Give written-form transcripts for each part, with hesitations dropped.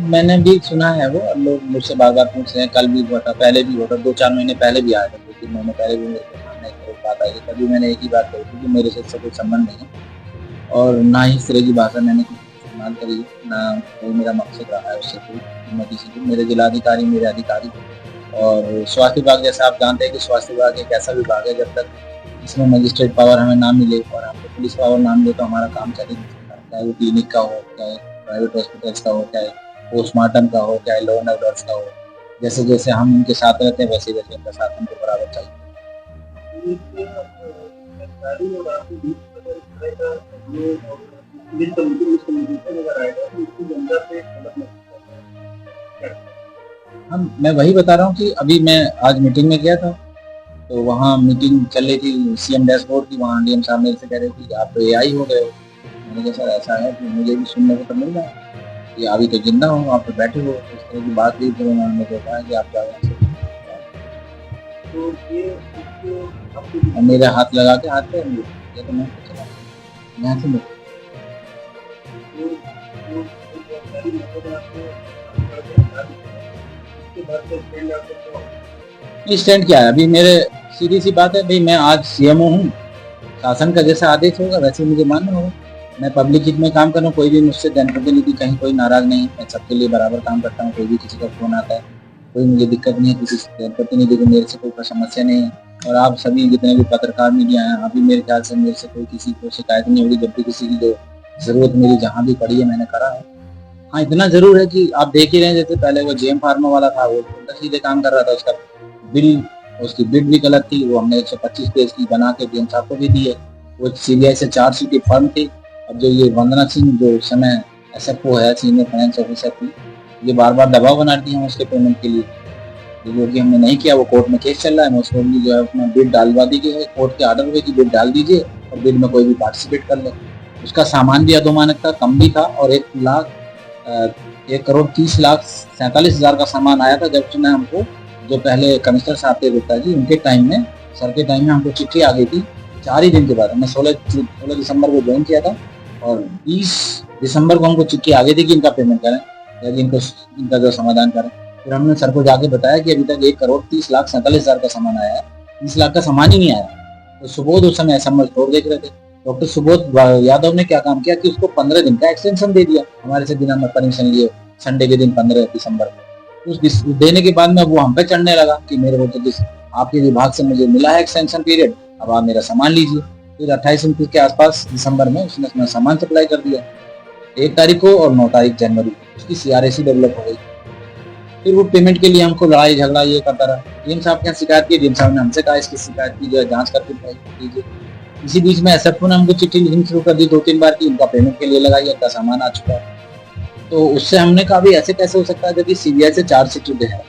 मैंने भी सुना है वो, लोग मुझसे बार-बार पूछ रहे हैं, कल भी हुआ था, पहले भी हुआ था, 2-4 महीने पहले भी आया था, 2-3 महीने पहले भी मेरे सामने एक बात आई थी, तभी मैंने एक ही बात कही थी कि मेरे से इससे कोई संबंध नहीं है और ना ही इस तरह की भाषा मैंने किसी से इस्तेमाल करी है, ना कोई मेरा मकसद रहा है उससे कोई, मैं किसी को, मेरे जिलाधिकारी मेरे अधिकारी और स्वास्थ्य विभाग जैसा आप जानते हैं कि स्वास्थ्य विभाग एक ऐसा विभाग है, जब तक इसमें मजिस्ट्रेट पावर हमें ना मिले और हमको पुलिस पावर ना मिले तो हमारा काम चल ही नहीं सकता, चाहे वो क्लिनिक का हो, चाहे प्राइवेट हॉस्पिटल्स का हो, चाहे पोस्टमार्टम का हो, चाहे लॉ एंड ऑर्डर्स का हो। जैसे-जैसे हम उनके साथ रहते हैं, वैसे-वैसे उनका साथ हमको बराबर चाहिए। सरकारी और आपके बीच अगर इस तरह का सहयोग और मिसकम्युनिकेशन अगर आएगा तो इसकी जनता से गलत मैसेज मैं वही बता रहा हूँ कि अभी मैं आज मीटिंग में गया था, तो वहाँ मीटिंग चल रही थी सीएम डैशबोर्ड की, वहाँ डीएम साहब मेरे से कह रहे थे कि आप तो एआई हो गए हो। मैंने कहा सर ऐसा है कि मुझे भी सुनने को तो मिल रहा है कि अभी तो जिंदा हो, आप तो बैठे हो, इस तरह की बात हुई तो उन्होंने मुझे कहा कि आप जाओ यहाँ से। तो ये इसको और मेरे हाथ लगा के हाथ पे ये तो मैं चला यहाँ से स्टैंड क्या है अभी मेरे, सीधी सी बात है भाई, मैं आज सीएमओ हूँ, शासन का जैसा आदेश होगा वैसे मुझे मानना होगा। मैं पब्लिक हित में काम कर रहा हूँ, कोई भी मुझसे जनप्रतिनिधि कहीं कोई नाराज नहीं, मैं सबके लिए बराबर काम करता हूँ, कोई भी किसी का फोन आता है, कोई मुझे दिक्कत नहीं है, किसी जनप्रतिनिधि को मेरे से कोई समस्या नहीं है। और आप सभी जितने भी पत्रकार मीडिया हैं, अभी मेरे ख्याल से मेरे से कोई किसी को शिकायत नहीं होगी, जब भी किसी की जो जरूरत मेरी जहाँ भी पड़ी है मैंने करा है। हाँ इतना जरूर है कि आप देख ही रहे हैं, जैसे पहले वो जेएम फार्मा वाला था, वो उल्टा सीधे काम कर रहा था, उसका बिल, उसकी बिड भी गलत थी, वो हमने 125 पेज की बना के डीएम साहब को भी दी है। वो सीबीआई से चार्जशीट की फर्म थी। अब जो ये वंदना सिंह जो उस समय एसएफओ है, सीनियर फाइनेंस ऑफिसर थी, ये बार बार दबाव बनाती है उसके पेमेंट के लिए, जो कि हमने नहीं किया। वो कोर्ट में केस चल रहा है, मोस्ट जो है अपना बिड डालवा दी गई है, कोर्ट के आर्डर हुए कि बिड डाल दीजिए और बिड में कोई भी पार्टिसिपेट कर ले। उसका सामान भी अधोमानक था, कम भी था, और 1,30,47,हजार का सामान आया था। जब उसने हमको, जो पहले कमिश्नर साहब थे गुप्ता जी, उनके टाइम में, सर के टाइम में हमको चिट्ठी आ गई थी 4 ही दिन के बाद। हमने 16 दिसंबर को ज्वाइन किया था और 20 दिसंबर को हमको चिट्ठी आ गई थी कि इनका पेमेंट करें या इनका जो समाधान करें। फिर हमने सर को जाके बताया कि अभी तक 1,30,47,हजार का सामान आया है, 30 लाख का सामान ही नहीं आया। तो सुबोध उस समय एसएमएल स्टोर देख रहे थे, डॉक्टर सुबोध यादव ने क्या काम किया कि उसको 15 दिन का एक्सटेंशन दे दिया हमारे से बिना परमिशन लिए, संडे के दिन 15 दिसंबर को। उस देने के बाद में वो हम पे चढ़ने लगा कि मेरे को तो आपके विभाग से मुझे मिला है एक्सटेंशन पीरियड, अब आप मेरा सामान लीजिए। फिर 28-29 के आसपास दिसंबर में उसने अपना सामान सप्लाई कर दिया 1 तारीख को, और 9 तारीख जनवरी को उसकी सीआरएसी डेवलप हो गई। फिर वो पेमेंट के लिए हमको लड़ाई झगड़ा ये करता रहा। डीएम साहब के यहाँ शिकायत की, डीएम साहब ने हमसे कहा इसकी शिकायत की जो है जांच करके कीजिए। इसी बीच में एसएफओ ने हमको चिट्ठी लिखनी शुरू कर दी 2-3 बार की इनका पेमेंट के लिए लगाइए, इनका सामान आ चुका है। तो उससे हमने कहा भी ऐसे कैसे हो सकता है जब सीबीआई से चार्जशीट है।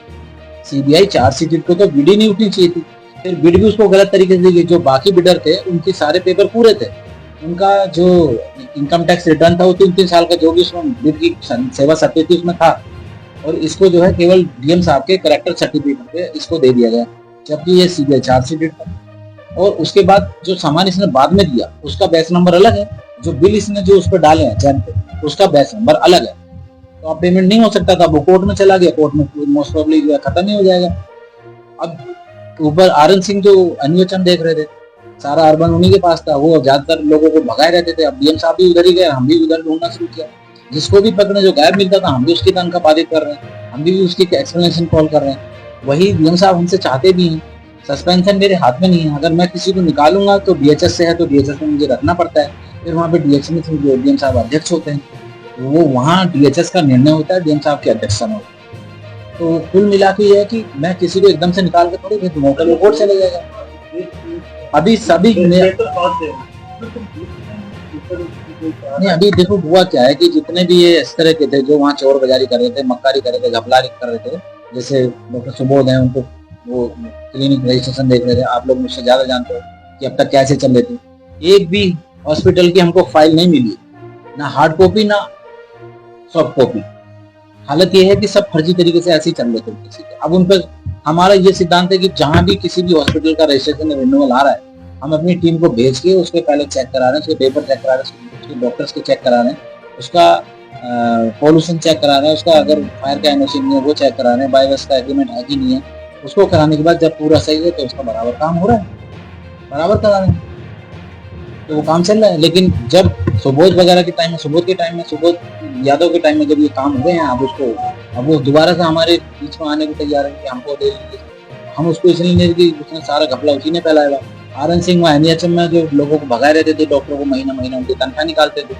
सीबीआई चार्जशीट को तो बिड ही नहीं उठनी चाहिए थी, फिर बिड भी उसको गलत तरीके से दी। जो बाकी बिडर थे उनके सारे पेपर पूरे थे, उनका जो इनकम टैक्स रिटर्न था वो 3-3 साल का जो भी उसमें बिड की सेवा सत्य थी उसमें था, और इसको जो है केवल डीएम साहब के करेक्टर सर्टिफिकेट पे इसको दे दिया गया, जबकि ये सीबीआई चार्जशीट था। और उसके बाद जो सामान इसने बाद में दिया उसका बैच नंबर अलग है, जो बिल इसने जो उस पर डाले हैं चैन पे उसका बैच नंबर अलग है। तो अब पेमेंट नहीं हो सकता था, वो कोर्ट में चला गया, कोर्ट में मोस्ट प्रोबेबली जो है खत्म ही हो जाएगा। अब ऊपर आरएन सिंह जो अन्वेषण देख रहे थे, सारा अर्बन उन्हीं के पास था, वो ज्यादातर लोगों को भगाए रहते थे। अब डीएम साहब भी उधर ही गए, हम भी उधर ढूंढना शुरू किया, जिसको भी पकड़े जो गायब मिलता था हम भी उसकी तनख्वाह बाधित कर रहे हैं, हम भी उसकी एक्सप्लेनेशन कॉल कर रहे हैं। वही डीएम साहब हमसे चाहते भी हैं। सस्पेंशन मेरे हाथ में नहीं है, अगर मैं किसी को निकालूंगा तो डीएचएस से है, तो डीएचएस में मुझे रखना पड़ता है। फिर वहाँ पे डीएचएस में जो डीएम साहब अध्यक्ष होते हैं, वो वहाँ डीएचएस का निर्णय होता है, डीएम साहब की अध्यक्षता में होता है। तो कुल मिला के ये है कि मैं किसी को एकदम से निकाल के थोड़ी मोटर में कोर्ट चले जाएगा। अभी सभी नहीं, अभी देखो हुआ क्या है कि जितने भी ये इस तरह के थे जो वहाँ चोर बाजारी कर रहे थे, मक्कारी कर रहे थे, घपलारी कर रहे थे, जैसे डॉक्टर सुबोध हैं, उनको वो क्लिनिक रजिस्ट्रेशन देख रहे थे, आप लोग मुझसे ज्यादा जानते हो कि अब तक कैसे चल रहे थे। एक भी हॉस्पिटल की हमको फाइल नहीं मिली, ना हार्ड कॉपी ना सॉफ्ट कॉपी। हालत ये है कि सब फर्जी तरीके से ऐसे ही चल रहे थे किसी के। अब उन पर हमारा ये सिद्धांत है कि जहां भी किसी भी हॉस्पिटल का रजिस्ट्रेशन रिन्यूअल आ रहा है, हम अपनी टीम को भेज के उसके पहले चेक करा रहे हैं, उसके पेपर चेक करा रहे हैं, उसके डॉक्टर्स के चेक करा रहे हैं, उसका पॉल्यूशन चेक करा रहे हैं उसका, अगर फायर का एनओसी नहीं है वो चेक करा रहे हैं, बायोगैस का एग्रीमेंट है कि नहीं है, उसको कराने के बाद जब पूरा सही है तो उसका बराबर काम हो रहा है, बराबर करा रहे हैं, तो वो काम चल रहा है। लेकिन जब सुबोध वगैरह के टाइम में, सुबोध यादव के टाइम में जब ये काम हुए हैं, अब वो दोबारा से हमारे बीच में आने को तैयार है कि हमको दे दीजिए, हम उसको इसलिए नहीं कि उसने सारा घपला उसी ने फैलाया हुआ। आरएन सिंह वहाँ एनएचएम में जो लोगों को भगाए रहते थे, डॉक्टरों को महीना महीना उनकी तनख्वाह निकालते थे,